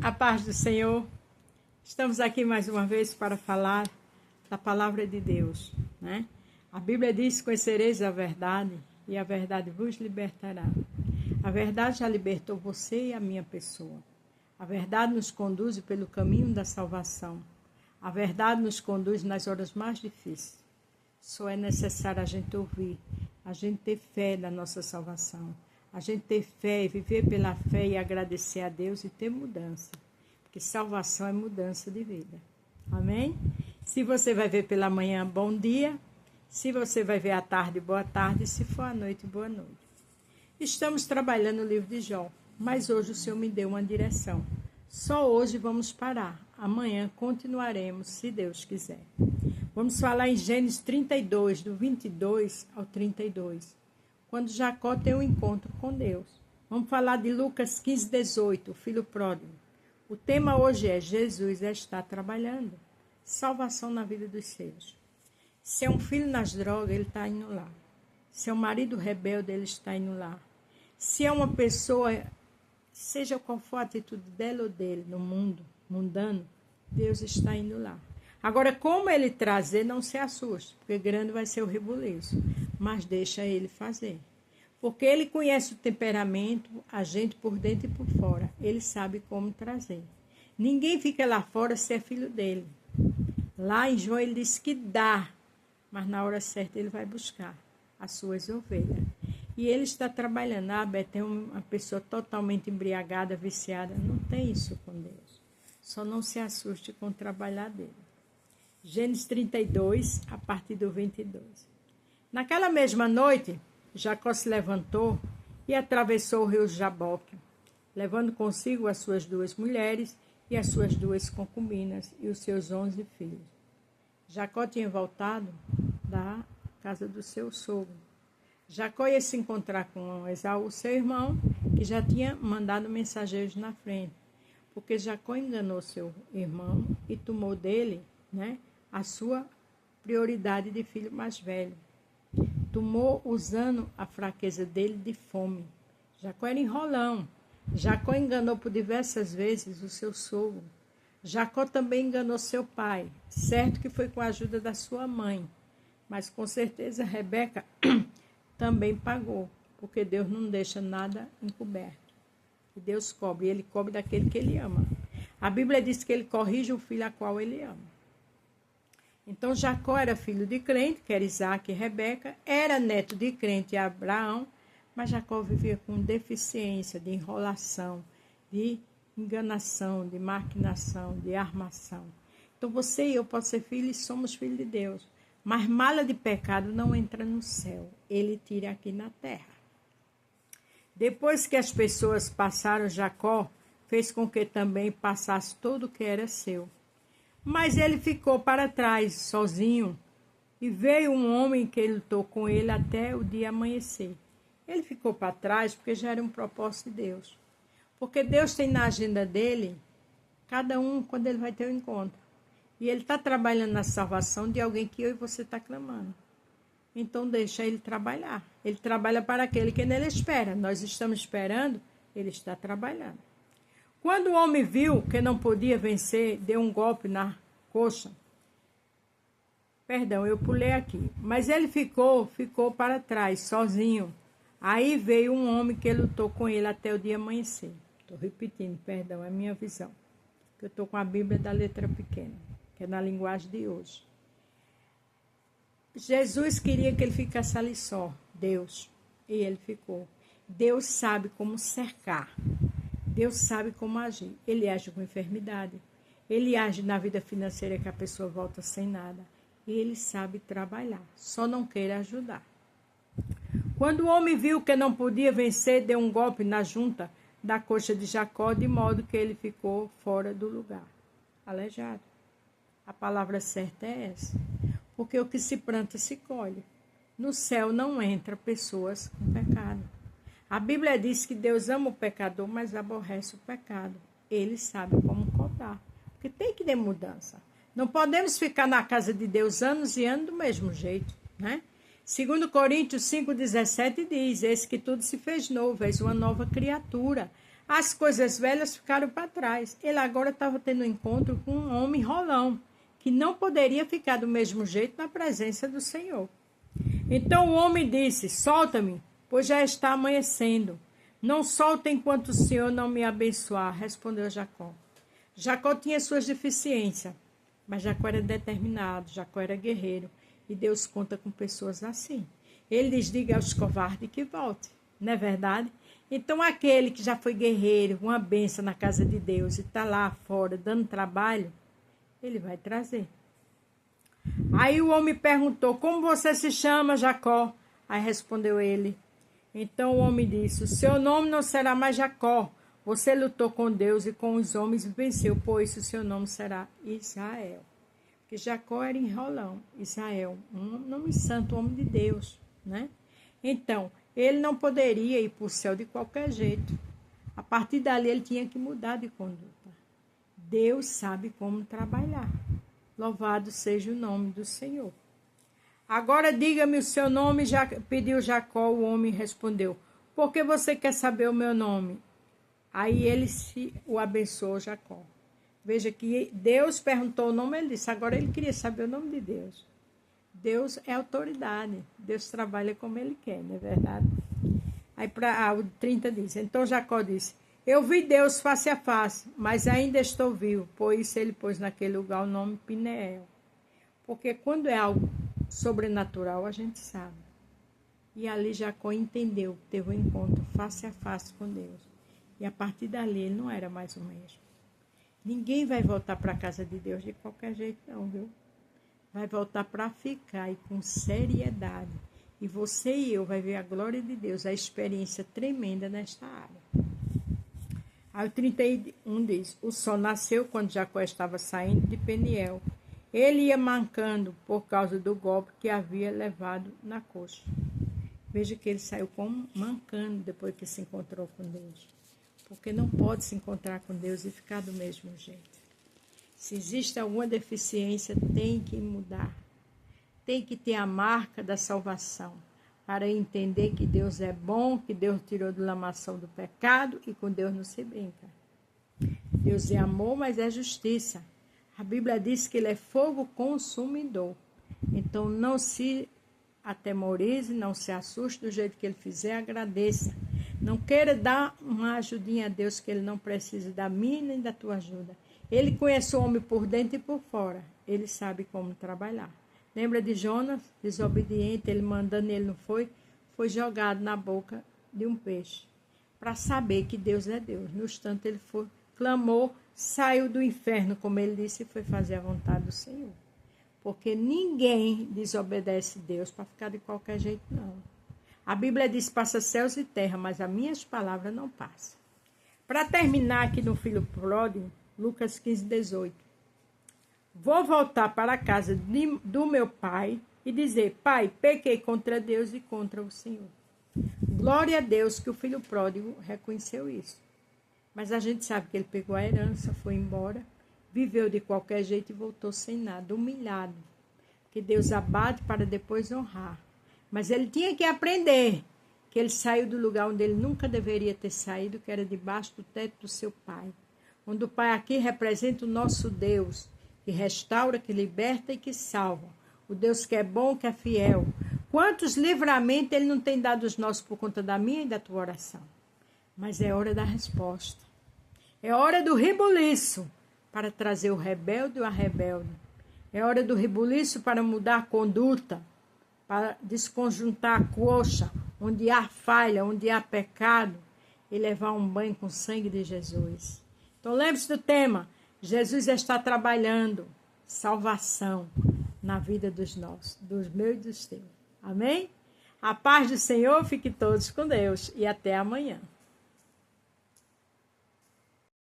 A paz do Senhor. Estamos aqui mais uma vez para falar da palavra de Deus, né? A Bíblia diz: conhecereis a verdade e a verdade vos libertará. A verdade já libertou você e a minha pessoa. A verdade nos conduz pelo caminho da salvação. A verdade nos conduz nas horas mais difíceis. Só é necessário a gente ouvir, a gente ter fé na nossa salvação. A gente ter fé e viver pela fé e agradecer a Deus e ter mudança. Porque salvação é mudança de vida. Amém? Se você vai ver pela manhã, bom dia. Se você vai ver à tarde, boa tarde. Se for à noite, boa noite. Estamos trabalhando no livro de Jó, mas hoje o Senhor me deu uma direção. Só hoje vamos parar. Amanhã continuaremos, se Deus quiser. Vamos falar em Gênesis 32, do 22 ao 32. Quando Jacó tem um encontro com Deus. Vamos falar de Lucas 15, 18, o filho pródigo. O tema hoje é: Jesus está trabalhando. Salvação na vida dos seus. Se é um filho nas drogas, ele está indo lá. Se é um marido rebelde, ele está indo lá. Se é uma pessoa, seja qual for a atitude dela ou dele no mundo, mundano, Deus está indo lá. Agora, como ele trazer, não se assuste, porque grande vai ser o rebuliço. Mas deixa ele fazer. Porque ele conhece o temperamento, a gente por dentro e por fora. Ele sabe como trazer. Ninguém fica lá fora se é filho dele. Lá em João ele diz que dá, mas na hora certa ele vai buscar as suas ovelhas. E ele está trabalhando. Ah, Beto, é uma pessoa totalmente embriagada, viciada. Não tem isso com Deus. Só não se assuste com o trabalhar dele. Gênesis 32, a partir do 22. Naquela mesma noite, Jacó se levantou e atravessou o rio Jaboque, levando consigo as suas 2 mulheres e as suas 2 concubinas e os seus 11 filhos. Jacó tinha voltado da casa do seu sogro. Jacó ia se encontrar com Esaú, seu irmão, que já tinha mandado mensageiros na frente, porque Jacó enganou seu irmão e tomou dele, a sua prioridade de filho mais velho. Tomou usando a fraqueza dele de fome. Jacó era enrolão. Jacó enganou por diversas vezes o seu sogro. Jacó também enganou seu pai. Certo que foi com a ajuda da sua mãe. Mas com certeza Rebeca também pagou. Porque Deus não deixa nada encoberto. E Deus cobre. E ele cobre daquele que ele ama. A Bíblia diz que ele corrige o filho a qual ele ama. Então Jacó era filho de crente, que era Isaac e Rebeca, era neto de crente Abraão, mas Jacó vivia com deficiência de enrolação, de enganação, de maquinação, de armação. Então você e eu podemos ser filhos e somos filhos de Deus, mas mala de pecado não entra no céu, ele tira aqui na terra. Depois que as pessoas passaram, Jacó fez com que também passasse tudo o que era seu. Mas ele ficou para trás, sozinho, e veio um homem que lutou com ele até o dia amanhecer. Ele ficou para trás porque já era um propósito de Deus. Porque Deus tem na agenda dele, cada um, quando ele vai ter um encontro. E ele está trabalhando na salvação de alguém que eu e você está clamando. Então deixa ele trabalhar. Ele trabalha para aquele que nele espera. Nós estamos esperando, ele está trabalhando. Quando o homem viu que não podia vencer, deu um golpe na coxa. Perdão, eu pulei aqui. Mas ele ficou para trás, sozinho. Aí veio um homem que lutou com ele até o dia amanhecer. Estou repetindo, perdão, é a minha visão. Eu estou com a Bíblia da letra pequena, que é na linguagem de hoje. Jesus queria que ele ficasse ali só, Deus. E ele ficou. Deus sabe como cercar. Deus sabe como agir. Ele age com enfermidade. Ele age na vida financeira que a pessoa volta sem nada. E ele sabe trabalhar. Só não queira ajudar. Quando o homem viu que não podia vencer, deu um golpe na junta da coxa de Jacó, de modo que ele ficou fora do lugar. Aleijado. A palavra certa é essa. Porque o que se planta se colhe. No céu não entra pessoas com pecado. A Bíblia diz que Deus ama o pecador, mas aborrece o pecado. Ele sabe como cobrar. Porque tem que ter mudança. Não podemos ficar na casa de Deus anos e anos do mesmo jeito, né? 2 Coríntios 5,17 diz: eis que tudo se fez novo, és uma nova criatura. As coisas velhas ficaram para trás. Ele agora estava tendo um encontro com um homem rolão, que não poderia ficar do mesmo jeito na presença do Senhor. Então o homem disse: solta-me, pois já está amanhecendo. Não solta enquanto o Senhor não me abençoar, respondeu Jacó. Jacó tinha suas deficiências, mas Jacó era determinado, Jacó era guerreiro, e Deus conta com pessoas assim. Ele diz: diga aos covardes que volte, não é verdade? Então aquele que já foi guerreiro, uma bênção na casa de Deus, e está lá fora dando trabalho, ele vai trazer. Aí o homem perguntou: como você se chama, Jacó? Aí respondeu ele. Então o homem disse: o seu nome não será mais Jacó. Você lutou com Deus e com os homens e venceu, por isso o seu nome será Israel. Porque Jacó era enrolão, Israel, um nome santo, um homem de Deus, né? Então, ele não poderia ir para o céu de qualquer jeito. A partir dali ele tinha que mudar de conduta. Deus sabe como trabalhar. Louvado seja o nome do Senhor. Agora diga-me o seu nome, pediu Jacó. O homem respondeu: por que você quer saber o meu nome? Aí ele o abençoou, Jacó. Veja que Deus perguntou o nome, ele disse. Agora ele queria saber o nome de Deus. Deus é autoridade. Deus trabalha como ele quer, não é verdade? Aí o 30 diz: então Jacó disse: eu vi Deus face a face, mas ainda estou vivo. Por isso ele pôs naquele lugar o nome Peniel. Porque quando é algo sobrenatural, a gente sabe. E ali Jacó entendeu, teve um encontro face a face com Deus. E a partir dali ele não era mais o mesmo. Ninguém vai voltar para a casa de Deus de qualquer jeito não, viu? Vai voltar para ficar e com seriedade. E você e eu vai ver a glória de Deus, a experiência tremenda nesta área. Aí o 31 diz: o sol nasceu quando Jacó estava saindo de Peniel. Ele ia mancando por causa do golpe que havia levado na coxa. Veja que ele saiu como mancando depois que se encontrou com Deus. Porque não pode se encontrar com Deus e ficar do mesmo jeito. Se existe alguma deficiência, tem que mudar. Tem que ter a marca da salvação. Para entender que Deus é bom, que Deus tirou da lamação do pecado e com Deus não se brinca. Deus é amor, mas é justiça. A Bíblia diz que ele é fogo consumidor. Então não se atemorize, não se assuste do jeito que ele fizer, agradeça. Não queira dar uma ajudinha a Deus que ele não precisa da minha nem da tua ajuda. Ele conhece o homem por dentro e por fora. Ele sabe como trabalhar. Lembra de Jonas, desobediente, ele mandando, ele não foi? Foi jogado na boca de um peixe. Para saber que Deus é Deus. No instante ele foi, clamou, saiu do inferno, como ele disse, e foi fazer a vontade do Senhor. Porque ninguém desobedece a Deus para ficar de qualquer jeito, não. A Bíblia diz: passa céus e terra, mas as minhas palavras não passam. Para terminar aqui no filho pródigo, Lucas 15, 18. Vou voltar para a casa do meu pai e dizer: pai, pequei contra Deus e contra o Senhor. Glória a Deus que o filho pródigo reconheceu isso. Mas a gente sabe que ele pegou a herança, foi embora, viveu de qualquer jeito e voltou sem nada, humilhado. Que Deus abate para depois honrar. Mas ele tinha que aprender que ele saiu do lugar onde ele nunca deveria ter saído, que era debaixo do teto do seu pai. Onde o pai aqui representa o nosso Deus, que restaura, que liberta e que salva. O Deus que é bom, que é fiel. Quantos livramentos ele não tem dado os nossos por conta da minha e da tua oração? Mas é hora da resposta. É hora do rebuliço para trazer o rebelde ou a rebelde. É hora do rebuliço para mudar a conduta, para desconjuntar a coxa, onde há falha, onde há pecado, e levar um banho com o sangue de Jesus. Então lembre-se do tema: Jesus está trabalhando salvação na vida dos nossos, dos meus e dos teus. Amém? A paz do Senhor, fique todos com Deus e até amanhã.